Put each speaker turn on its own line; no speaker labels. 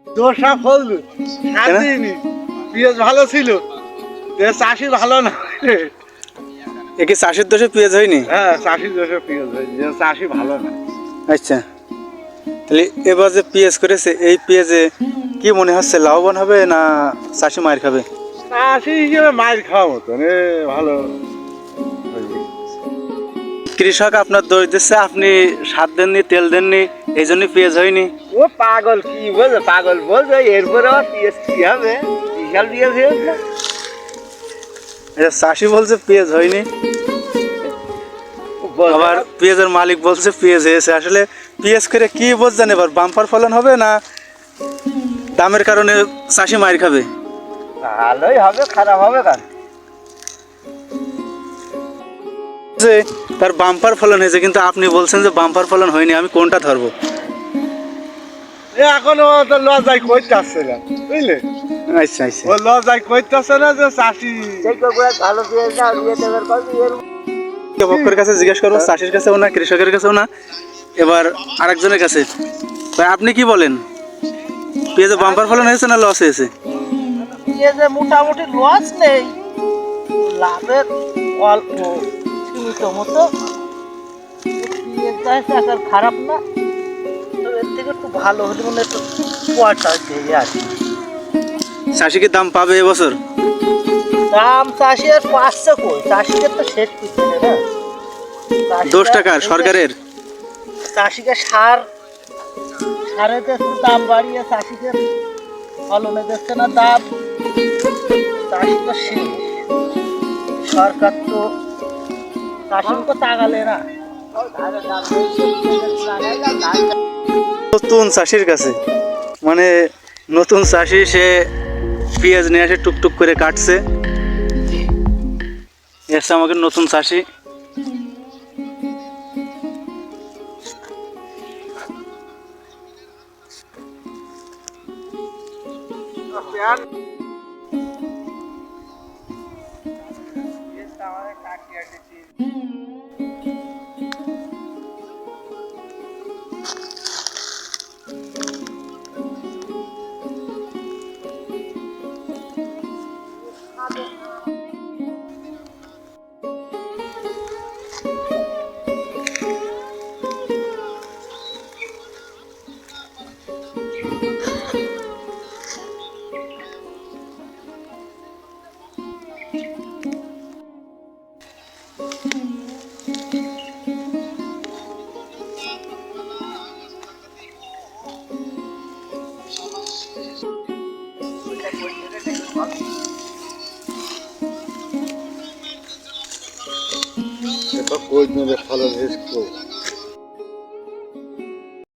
দোষা ফলু সাদিনি পেঁয়াজ ভালো ছিল, চাষি ভালো না।
এ কি চাষির দোষে পেঁয়াজ হয়নি?
হ্যাঁ, চাষির দোষে পেঁয়াজ হয়নি, চাষি ভালো না।
আচ্ছা, তাহলে এবার যে পেঁয়াজ করেছে এই পেঁয়াজে কি মনে হচ্ছে, লাভবান হবে না চাষি মার খাবে?
চাষি হিসেবে মায়ের খাওয়া মতন ভালো।
কৃষক আপনার দোষ দিচ্ছে, আপনি সার দেননি, তেল দেননি, এই জন্য পেঁয়াজ হয়নি।
ও পাগল, কি বলছে পাগল বলছে, এরপরে আবার পেঁয়াজ কি হবে, বিশাল পেঁয়াজ হয়েছে।
চাষি বলছে পেঁয়াজ হয়নি, আবার পেঁয়াজের মালিক বলছে পেঁয়াজ হয়েছে। আসলে পেঁয়াজ করে কি বুঝছেন, এবার বাম্পার ফলন হবে না দামের কারণে চাষি মার খাবে?
ভালোই হবে, খারাপ হবে কেন?
যে তার বাম্পার ফলন হয়েছে, কিন্তু আপনি বলছেন যে বাম্পার ফলন হয়নি, আমি কোনটা ধরবো?
এখনো তো লজাই করতে আসছে না, বুঝলে?
আচ্ছা আচ্ছা,
ও লজাই করতে আসছে না যে চাষি ভালো
পক্ষের কাছে জিজ্ঞেস করবো, চাষির কাছেও না, কৃষকের কাছেও না, এবার আরেকজনের কাছে। ভাই আপনি কি বলেন, পেঁয়াজে বাম্পার ফলন হয়েছে না লস হয়েছে?
পেঁয়াজে মোটামুটি লস নেই, লাভের অল্প সীমিত মতো। পেঁয়াজটা এখন খারাপ না, তবে এর থেকে একটু ভালো হলে মানে একটু পয়সা দিয়ে আর কি।
চাষি কি দাম পাবে এবছর?
দাম চাষি আর পাচ্ছে কই, চাষিকে তো শেষ করছে না।
10 টাকার সরকারের
চাষিকে সারেতে একটু দাম বাড়িয়ে চাষিকে ফলনে দিচ্ছে না দাম, চাষি তো শেষ। সরকার তো চাষিকে তাগালে না।
নতুন চাষির কাছে, মানে নতুন চাষি, সে পেঁয়াজ নিয়ে আসে টুকটুক করে কাটছে, এসে আমাকে নতুন চাষি।
এটা কই মেরে ফলন হয়েছে।